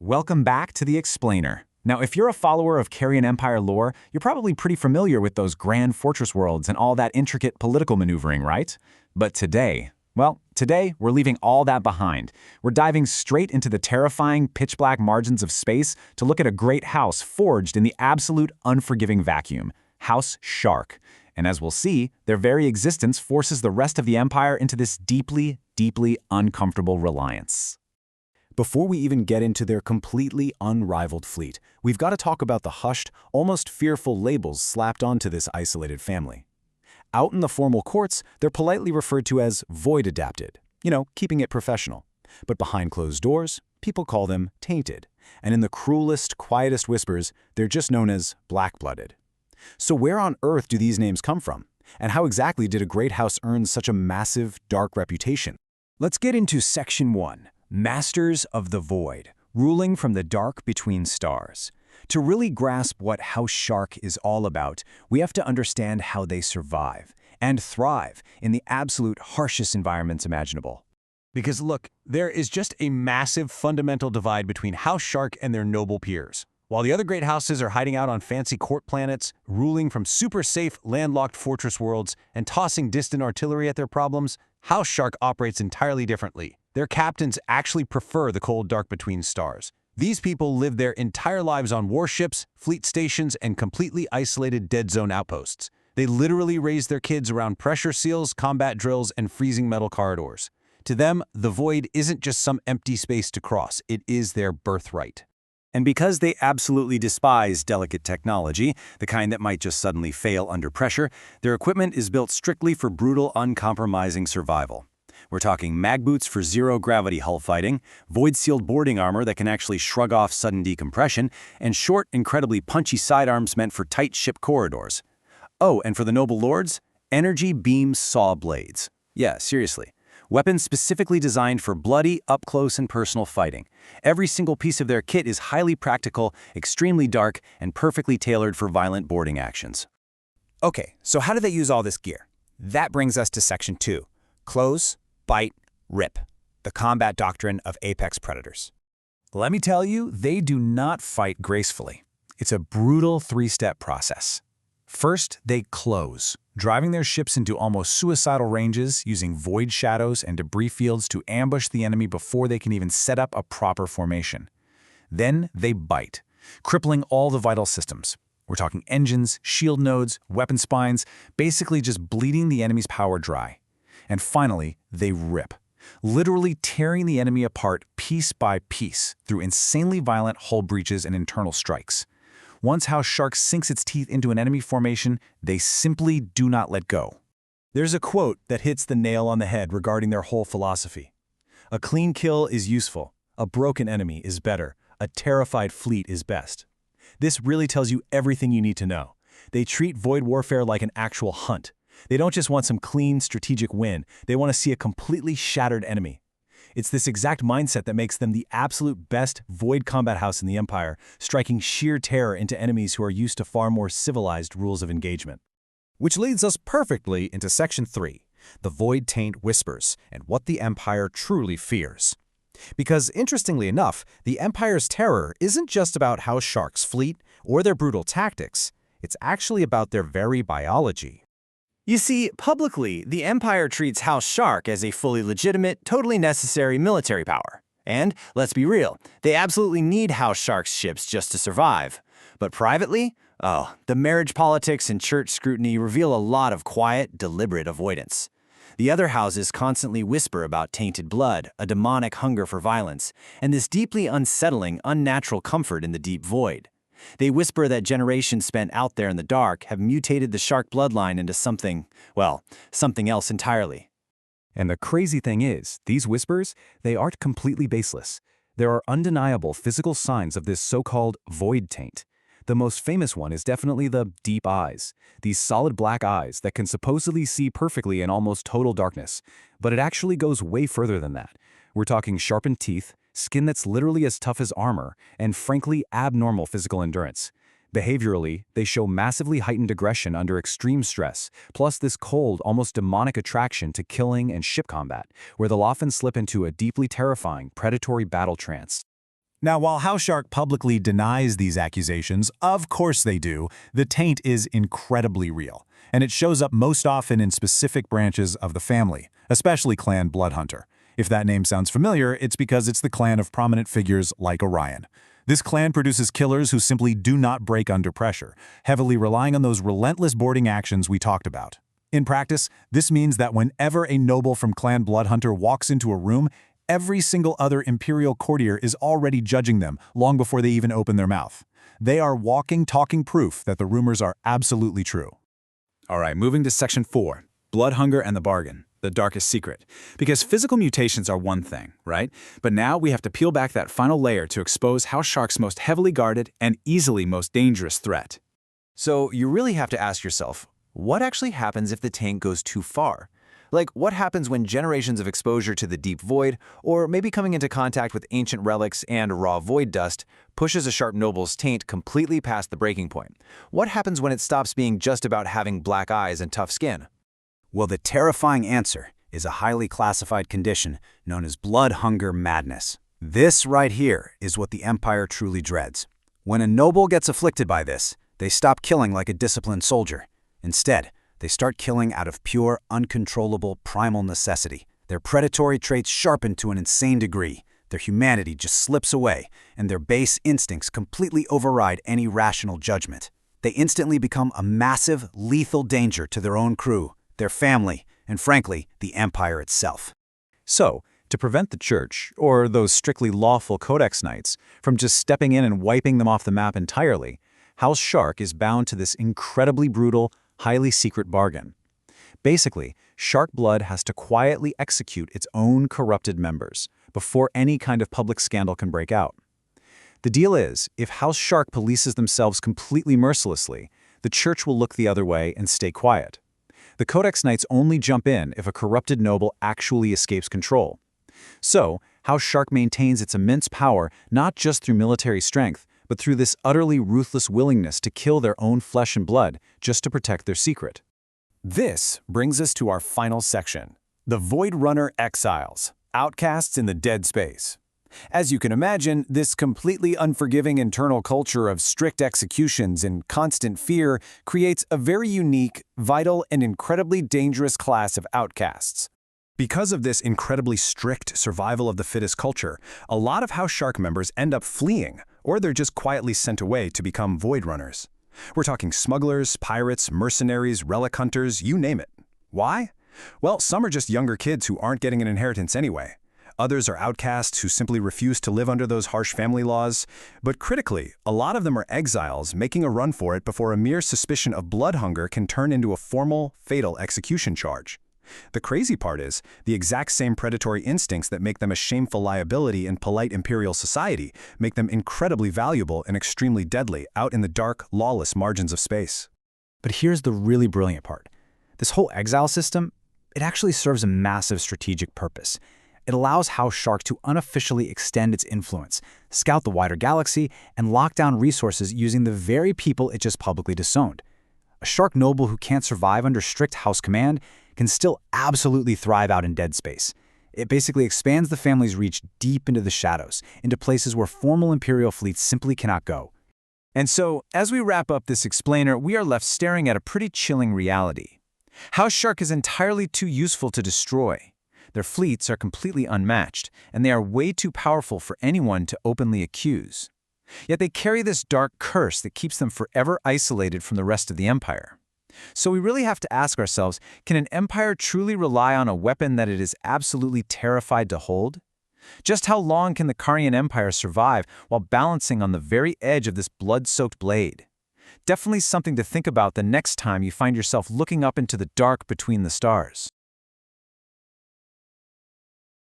welcome back to The Explainer. Now, if you're a follower of Carrion Empire lore, you're probably pretty familiar with those grand fortress worlds and all that intricate political maneuvering, right? But today, we're leaving all that behind. We're diving straight into the terrifying, pitch-black margins of space to look at a great house forged in the absolute unforgiving vacuum, House Shark. And as we'll see, their very existence forces the rest of the Empire into this deeply, deeply uncomfortable reliance. Before we even get into their completely unrivaled fleet, we've got to talk about the hushed, almost fearful labels slapped onto this isolated family. Out in the formal courts, they're politely referred to as void-adapted, keeping it professional. But behind closed doors, people call them tainted. And in the cruelest, quietest whispers, they're just known as black-blooded. So where on earth do these names come from? And how exactly did a great house earn such a massive, dark reputation? Let's get into Section 1. Masters of the Void, ruling from the dark between stars. To really grasp what House Shark is all about, we have to understand how they survive and thrive in the absolute harshest environments imaginable. Because look, there is just a massive fundamental divide between House Shark and their noble peers. While the other great houses are hiding out on fancy court planets, ruling from super safe landlocked fortress worlds, and tossing distant artillery at their problems, House Shark operates entirely differently. Their captains actually prefer the cold dark between stars. These people live their entire lives on warships, fleet stations, and completely isolated dead zone outposts. They literally raise their kids around pressure seals, combat drills, and freezing metal corridors. To them, the void isn't just some empty space to cross, it is their birthright. And because they absolutely despise delicate technology, the kind that might just suddenly fail under pressure, their equipment is built strictly for brutal, uncompromising survival. We're talking mag boots for zero-gravity hull fighting, void-sealed boarding armor that can actually shrug off sudden decompression, and short, incredibly punchy sidearms meant for tight ship corridors. Oh, and for the noble lords, energy beam saw blades. Yeah, seriously. Weapons specifically designed for bloody, up-close and personal fighting. Every single piece of their kit is highly practical, extremely dark, and perfectly tailored for violent boarding actions. Okay, so how do they use all this gear? That brings us to Section 2. Close, bite, rip. The combat doctrine of apex predators. Let me tell you, they do not fight gracefully. It's a brutal three-step process. First, they close, driving their ships into almost suicidal ranges using void shadows and debris fields to ambush the enemy before they can even set up a proper formation. Then they bite, crippling all the vital systems. We're talking engines, shield nodes, weapon spines, basically just bleeding the enemy's power dry. And finally, they rip, literally tearing the enemy apart piece by piece through insanely violent hull breaches and internal strikes. Once House Shark sinks its teeth into an enemy formation, they simply do not let go. There's a quote that hits the nail on the head regarding their whole philosophy. A clean kill is useful, a broken enemy is better, a terrified fleet is best. This really tells you everything you need to know. They treat void warfare like an actual hunt. They don't just want some clean, strategic win, they want to see a completely shattered enemy. It's this exact mindset that makes them the absolute best void combat house in the Empire, striking sheer terror into enemies who are used to far more civilized rules of engagement. Which leads us perfectly into Section 3, the Void Taint Whispers, and what the Empire truly fears. Because, interestingly enough, the Empire's terror isn't just about House Shark's fleet or their brutal tactics, it's actually about their very biology. You see, publicly, the Empire treats House Shark as a fully legitimate, totally necessary military power. And, let's be real, they absolutely need House Shark's ships just to survive. But privately? Oh, the marriage politics and church scrutiny reveal a lot of quiet, deliberate avoidance. The other houses constantly whisper about tainted blood, a demonic hunger for violence, and this deeply unsettling, unnatural comfort in the deep void. They whisper that generations spent out there in the dark have mutated the shark bloodline into something else entirely. And the crazy thing is, these whispers, they aren't completely baseless. There are undeniable physical signs of this so-called void taint. The most famous one is definitely the deep eyes, these solid black eyes that can supposedly see perfectly in almost total darkness. But it actually goes way further than that. We're talking sharpened teeth, skin that's literally as tough as armor, and frankly abnormal physical endurance. Behaviorally, they show massively heightened aggression under extreme stress, plus this cold, almost demonic attraction to killing and ship combat, where they'll often slip into a deeply terrifying, predatory battle trance. Now, while House Shark publicly denies these accusations, of course they do, the taint is incredibly real, and it shows up most often in specific branches of the family, especially Clan Bloodhunter. If that name sounds familiar, it's because it's the clan of prominent figures like Orion. This clan produces killers who simply do not break under pressure, heavily relying on those relentless boarding actions we talked about. In practice, this means that whenever a noble from Clan Bloodhunter walks into a room, every single other Imperial courtier is already judging them long before they even open their mouth. They are walking, talking proof that the rumors are absolutely true. All right, moving to Section 4, Blood Hunger and the Bargain, the darkest secret. Because physical mutations are one thing, right? But now we have to peel back that final layer to expose House Shark's most heavily guarded and easily most dangerous threat. So you really have to ask yourself, what actually happens if the taint goes too far? Like, what happens when generations of exposure to the deep void, or maybe coming into contact with ancient relics and raw void dust, pushes a sharp noble's taint completely past the breaking point? What happens when it stops being just about having black eyes and tough skin? Well, the terrifying answer is a highly classified condition known as blood hunger madness. This right here is what the Empire truly dreads. When a noble gets afflicted by this, they stop killing like a disciplined soldier. Instead, they start killing out of pure, uncontrollable, primal necessity. Their predatory traits sharpen to an insane degree, their humanity just slips away, and their base instincts completely override any rational judgment. They instantly become a massive, lethal danger to their own crew, their family, and frankly, the Empire itself. So, to prevent the Church, or those strictly lawful Codex Knights, from just stepping in and wiping them off the map entirely, House Shark is bound to this incredibly brutal, highly secret bargain. Basically, Shark blood has to quietly execute its own corrupted members before any kind of public scandal can break out. The deal is, if House Shark polices themselves completely mercilessly, the Church will look the other way and stay quiet. The Codex Knights only jump in if a corrupted noble actually escapes control. So, House Shark maintains its immense power not just through military strength, but through this utterly ruthless willingness to kill their own flesh and blood just to protect their secret. This brings us to our final section, the Void Runner Exiles, outcasts in the dead space. As you can imagine, this completely unforgiving internal culture of strict executions and constant fear creates a very unique, vital, and incredibly dangerous class of outcasts. Because of this incredibly strict survival of the fittest culture, a lot of House Shark members end up fleeing, or they're just quietly sent away to become Void Runners. We're talking smugglers, pirates, mercenaries, relic hunters, you name it. Why? Well, some are just younger kids who aren't getting an inheritance anyway. Others are outcasts who simply refuse to live under those harsh family laws. But critically, a lot of them are exiles making a run for it before a mere suspicion of blood hunger can turn into a formal, fatal execution charge. The crazy part is, the exact same predatory instincts that make them a shameful liability in polite imperial society make them incredibly valuable and extremely deadly out in the dark, lawless margins of space. But here's the really brilliant part. This whole exile system, it actually serves a massive strategic purpose. It allows House Shark to unofficially extend its influence, scout the wider galaxy, and lock down resources using the very people it just publicly disowned. A Shark noble who can't survive under strict House command can still absolutely thrive out in dead space. It basically expands the family's reach deep into the shadows, into places where formal Imperial fleets simply cannot go. And so, as we wrap up this explainer, we are left staring at a pretty chilling reality. House Shark is entirely too useful to destroy. Their fleets are completely unmatched, and they are way too powerful for anyone to openly accuse. Yet they carry this dark curse that keeps them forever isolated from the rest of the Empire. So we really have to ask ourselves, can an empire truly rely on a weapon that it is absolutely terrified to hold? Just how long can the CARRION Empire survive while balancing on the very edge of this blood-soaked blade? Definitely something to think about the next time you find yourself looking up into the dark between the stars.